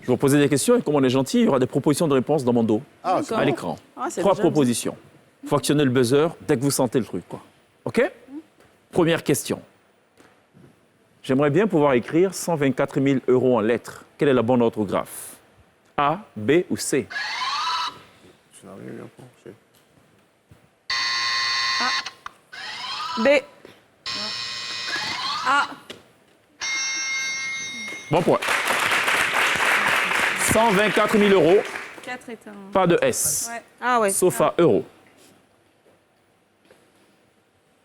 Je vais vous poser des questions et comme on est gentil, il y aura des propositions de réponses dans mon dos, à l'écran. Ah, c'est 3 déjà propositions. Il faut actionner le buzzer dès que vous sentez le truc, quoi. OK? Première question. J'aimerais bien pouvoir écrire 124 000 € en lettres. Quelle est la bonne orthographe? A, B ou C? B. A. Bon point. 124 000 €, 4 est un... pas de S, Ouais. Ah ouais. sauf à euro.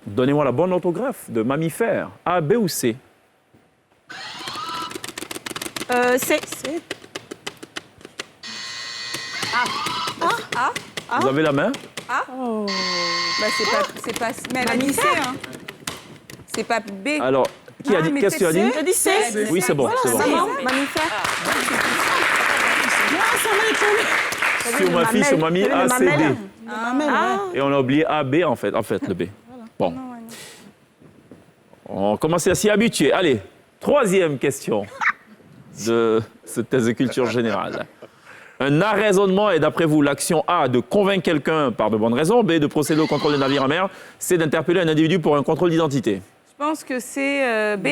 Donnez-moi la bonne orthographe de mammifère. A, B ou C? C. Vous avez la main? Bah, c'est pas... Mais elle a dit C, hein. C'est pas B. Alors, qui a dit? mais Qu'est-ce que tu as c'est dit? J'ai dit C. Oui, c'est bon, c'est bon. Maman, mammifère. Sur ma fille, sur mamie, T'as vu A, le C, D. mamelle? Ah. Et on a oublié A, B, en fait, le B. Bon. On commence à s'y habituer. Allez, troisième question de cette thèse de culture générale. Un arraisonnement est, d'après vous, l'action A, de convaincre quelqu'un par de bonnes raisons, B, de procéder au contrôle des navires en mer, C, d'interpeller un individu pour un contrôle d'identité. Je pense que c'est B.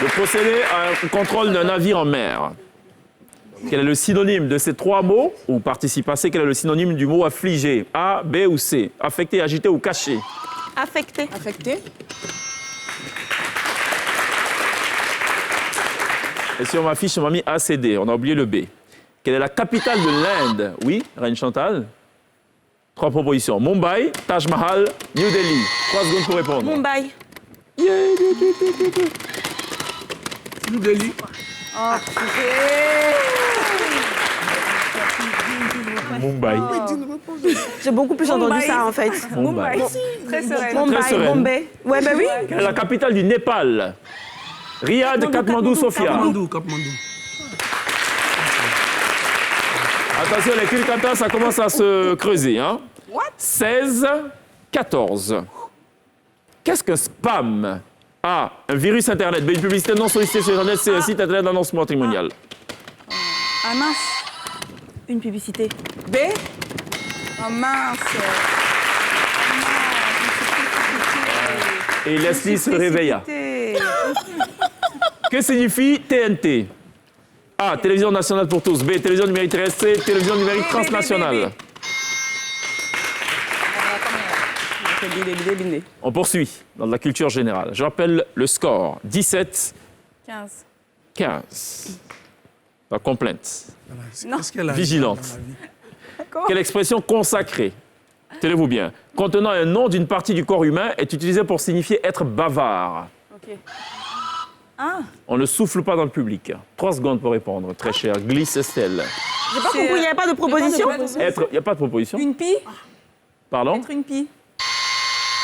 De procéder à un contrôle d'un navire en mer. Quel est le synonyme de ces 3 mots, ou participe passé, quel est le synonyme du mot affligé? A, B ou C? Affecté, agité ou caché? Affecté. Affecté. Et si on m'affiche, on m'a mis A, C, D. On a oublié le B. Quelle est la capitale de l'Inde? Oui, Reine Chantal? 3 propositions. Mumbai, Taj Mahal, New Delhi. 3 secondes pour répondre. Mumbai. New Delhi. Mumbai. J'ai beaucoup plus entendu Mumbai. ça en fait. Mumbai. Très sereine. Mumbai, sereine. Bombay. Ouais, bah oui. Quelle est la capitale du Népal? Riyad, Katmandou, Sofia. Kathmandu. Attention, les Kilkata, ça commence à se creuser. Hein? 16, 14. Qu'est-ce que spam? A, un virus Internet. B, une publicité non sollicitée sur Internet. C, un site Internet d'annonce matrimoniale. Ah mince. Une publicité. B. Oh mince. Et Leslie se réveilla. Précipité. Que signifie TNT? A, télévision nationale pour tous. B, télévision numérique terrestre. C, télévision numérique transnationale. On poursuit dans la culture générale. Je rappelle le score. 17, 15. 15. La complainte. Qu'est-ce qu'elle a Vigilante. dans la vie? Quelle expression consacrée, tenez-vous bien, contenant un nom d'une partie du corps humain est utilisée pour signifier être bavard? Ok. On ne souffle pas dans le public. 3 secondes pour répondre, très cher. Glisse Estelle. J'ai pas compris, il n'y avait pas de proposition. Être, il n'y a pas de proposition. Une pie. Pardon? Être une pie.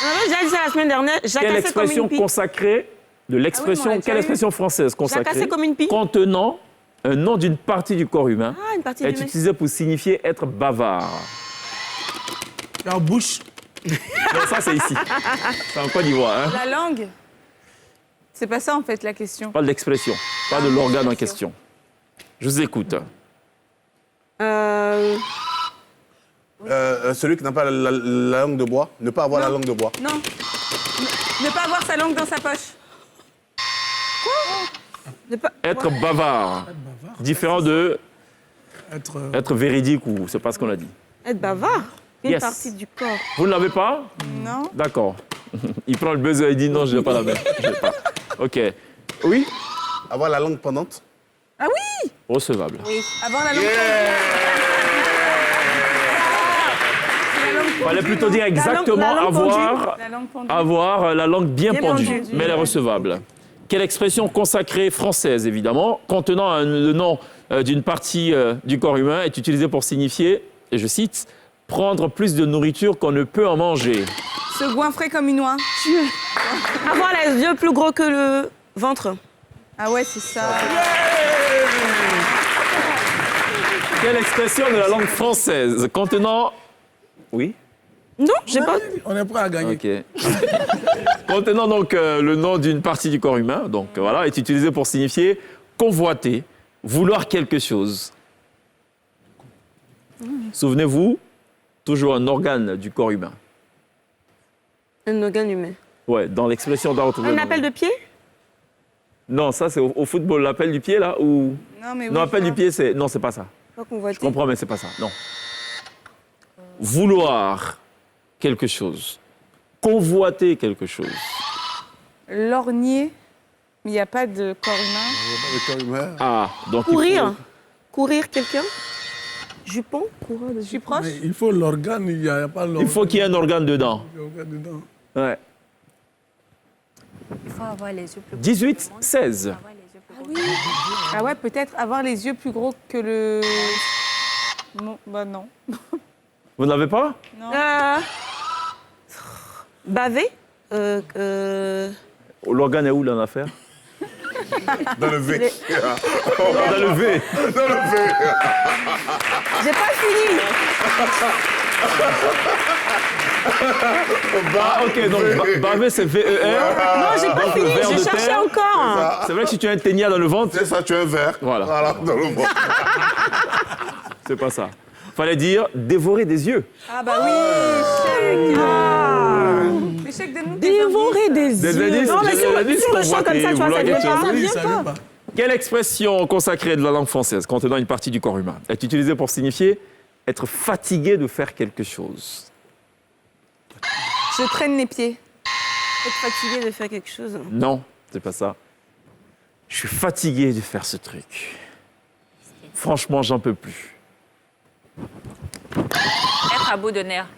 On avait déjà dit ça la semaine dernière. Quelle Jacassé comme expression une pie. consacrée de l'expression, Ah oui, mais on l'a quelle déjà expression française consacrée Jacassé comme une pie. contenant un nom d'une partie du corps humain Ah, une partie est du mec. utilisée pour signifier être bavard? La bouche. Non, ça c'est ici. C'est en Côte d'Ivoire. Hein? La langue. C'est pas ça en fait la question. Pas de l'expression, pas de l'organe en question. Je vous écoute. Celui qui n'a pas la langue de bois, ne pas avoir la langue de bois. Non. Ne pas avoir sa langue dans sa poche. Être bavard. Différent de être véridique ou c'est pas ce qu'on a dit. Être bavard. Une Yes. partie du corps. Vous ne l'avez pas? Non. D'accord. Il prend le buzzer et dit non, je n'ai pas la main. Je l'ai pas. OK. Oui? Avoir la langue pendante. Ah oui. Recevable. Avoir la langue. Il fallait plutôt dire exactement la langue avoir, La langue pendue. avoir la langue bien Bien pendue, pendue. mais elle est recevable. Quelle expression consacrée française, évidemment, contenant le nom d'une partie du corps humain est utilisée pour signifier, et je cite, « prendre plus de nourriture qu'on ne peut en manger ». Se goinfrer comme une oie. Avoir les yeux plus gros que le ventre. Ah ouais, c'est ça. Quelle expression de la langue française contenant... Oui? Non, j'ai pas. On est prêt à gagner. Ok. Contenant donc le nom d'une partie du corps humain, donc voilà, est utilisé pour signifier convoiter, vouloir quelque chose. Souvenez-vous, toujours un organe du corps humain. Un organe humain. Ouais, dans l'expression d'art. Un appel de pied? Non, ça c'est au football, l'appel du pied là ou Non, mais oui, non, l'appel ça. du pied c'est non, c'est pas ça. Pas convoiter. Je comprends mais c'est pas ça. Non. Vouloir quelque chose. Convoiter quelque chose. Lorgner, mais il n'y a pas de corps humain. Le corps humain. Ah, donc il Courir. faut- Courir quelqu'un? Jupon? Coureur de Je suis proche. Mais il faut l'organe, il n'y a pas l'organe. il faut qu'il y ait un organe dedans. L'organe dedans. Ouais. Il faut avoir les yeux plus gros. 18, 16. Avoir les yeux plus gros. Ah ouais, peut-être avoir les yeux plus gros que le... Non, bah non. Vous n'avez pas? Non. Baver? L'organe est où là, en affaire? Dans le V. Dans le V. Dans le V. J'ai pas fini. Ah, ok, donc baver c'est V-E-R. Non, j'ai pas Donc, le fini. ver Je de cherchais terre. encore. C'est vrai que si tu as un ténia dans le ventre, C'est ça, tu as un verre. Voilà. Dans le ventre. c'est pas ça. Fallait dire dévorer des yeux. Ah bah oui, chèque. Mais chèque, donne-nous tes Dévorer indices. des Des yeux. indices, Non, mais des sur indices le champ comme ça, tu vois, vouloir ça vient quelque pas. chose. Ça Oui, vient ça vient pas. pas. Quelle expression consacrée de la langue française contenant une partie du corps humain est utilisée pour signifier être fatigué de faire quelque chose? Je traîne les pieds. Être fatigué de faire quelque chose. Non, c'est pas ça. Je suis fatigué de faire ce truc. Franchement, j'en peux plus. Être à bout de nerfs.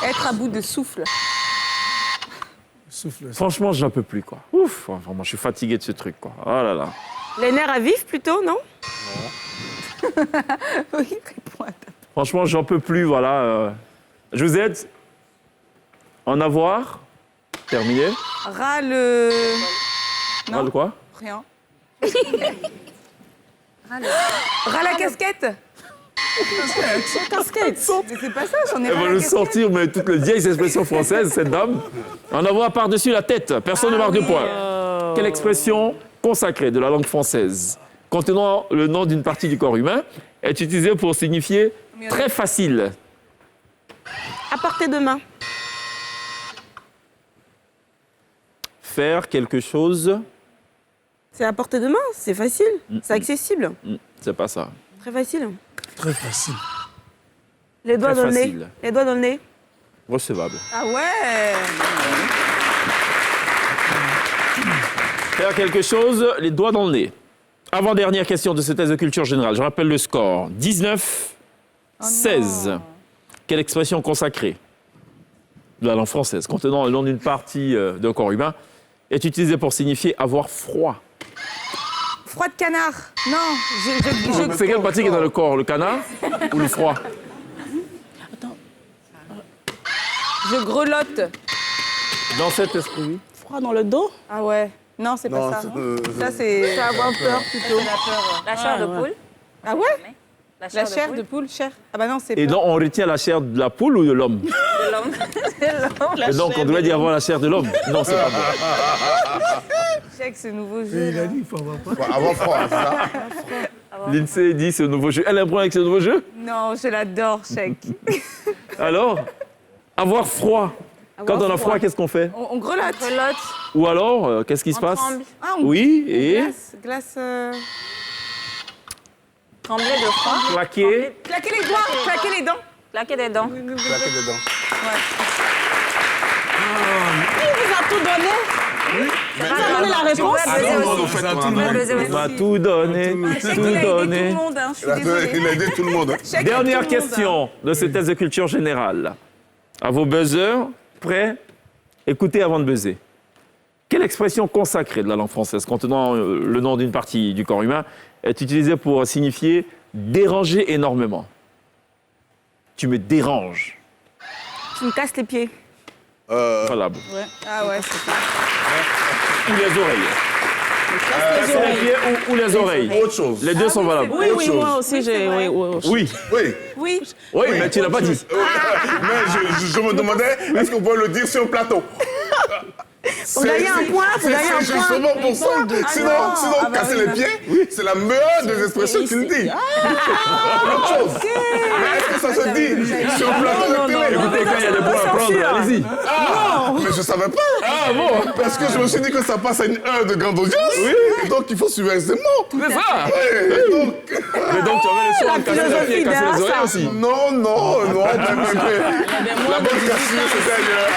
Être à bout de souffle. Souffle. Franchement, j'en peux plus, quoi. Ouf, vraiment, je suis fatigué de ce truc, quoi. Oh là là. Les nerfs à vif plutôt, non? Oui, réponds à ta... Franchement, j'en peux plus, voilà. Je vous aide. En avoir. Terminé. Ras le... Ah, de quoi? Rien. Ras la casquette. Casquette. Mais c'est pas ça, j'en ai Elle ras va la nous casquette. sortir, mais toutes les vieilles expressions françaises, cette dame. En avoir par-dessus la tête. Personne ne marque de point. Quelle expression consacrée de la langue française contenant le nom d'une partie du corps humain est utilisée pour signifier très facile? À portée de main. Faire quelque chose, C'est à portée de main, c'est facile. C'est accessible. c'est pas ça. Très facile. Très facile. Les doigts Très dans le nez. facile. Les doigts dans le nez. Recevable. Ah ouais. Faire quelque chose, les doigts dans le nez. Avant-dernière question de ce test de culture générale. Je rappelle le score. 19, 16. Quelle expression consacrée de la langue française contenant le nom d'une partie d'un corps humain est utilisée pour signifier avoir froid? Froid de canard. Non, je... C'est quelle partie qui est dans le corps? Le canard ou le froid? Je grelotte. Dans cet esprit. Froid dans le dos. Ah ouais. Non, c'est pas Non, ça. c'est- Ça, c'est... Avoir peur plutôt. C'est la peur. La chair de poule. Ah ouais. La La chair de poule, chair. Ah bah non, c'est Et pas... donc, on retient la chair de la poule ou de l'homme? Et donc, on doit dire avoir la chair de l'homme. Non, c'est pas bon. Check ce nouveau Et jeu. il a là. dit il faut avoir peur. Ouais, avant froid, c'est ça. L'INSEE dit c'est un nouveau jeu. Elle a un problème avec ce nouveau jeu? Non, je l'adore, Check. Alors, avoir froid. Quand on a froid, qu'est-ce qu'on fait? On grelotte. Grelotte. Ou alors, qu'est-ce qui se On passe? tremble. Ah, on Oui, et glace. Trembler de froid. claquer. Claquer les doigts, claquer les dents. Claquer des dents. Claquer dedans. Il vous a tout donné. Vous avez donné la réponse. Ah non, non, en fait, Ça, on tout le a- monde. Il m'a tout donné, Check, tout il a aidé tout donné. le monde, hein. Je suis Il a désolée. aidé tout le monde. hein. Check, tout Dernière le monde, hein. question de ce test de culture générale. À vos buzzers, prêts? Écoutez avant de buzzer. Quelle expression consacrée de la langue française contenant le nom d'une partie du corps humain est utilisée pour signifier déranger énormément? Tu me déranges. Tu me casses les pieds. Valable. Ah ouais, c'est ça. Ou les oreilles. Casser les pieds ou les oreilles. Autre chose. Les deux sont valables. Oui, oui, chose. moi aussi, j'ai. Oui, oui, oui. Oui. Oui. Oui. Oui, mais tu l'as pas dit. Mais je me demandais, est-ce qu'on peut le dire sur le plateau? Pour gagner un point, pour gagner un C'est point. justement pour ça. Sinon casser les pieds, c'est la meilleure des expressions qu'il dit. Autre chose. Mais est-ce que ça se dit sur le plateau de télé? Écoutez, quand il y a des points à prendre, allez-y. Ah, mais je savais pas. Ah bon? Parce que je me suis dit que ça passe à une heure de grande audience. Oui. Et donc il faut suivre ses mots. C'est ça. Oui, et donc... Mais donc tu avais le choix de casser les pieds et casser les oreilles aussi. Non. La bonne cassure, c'était ailleurs.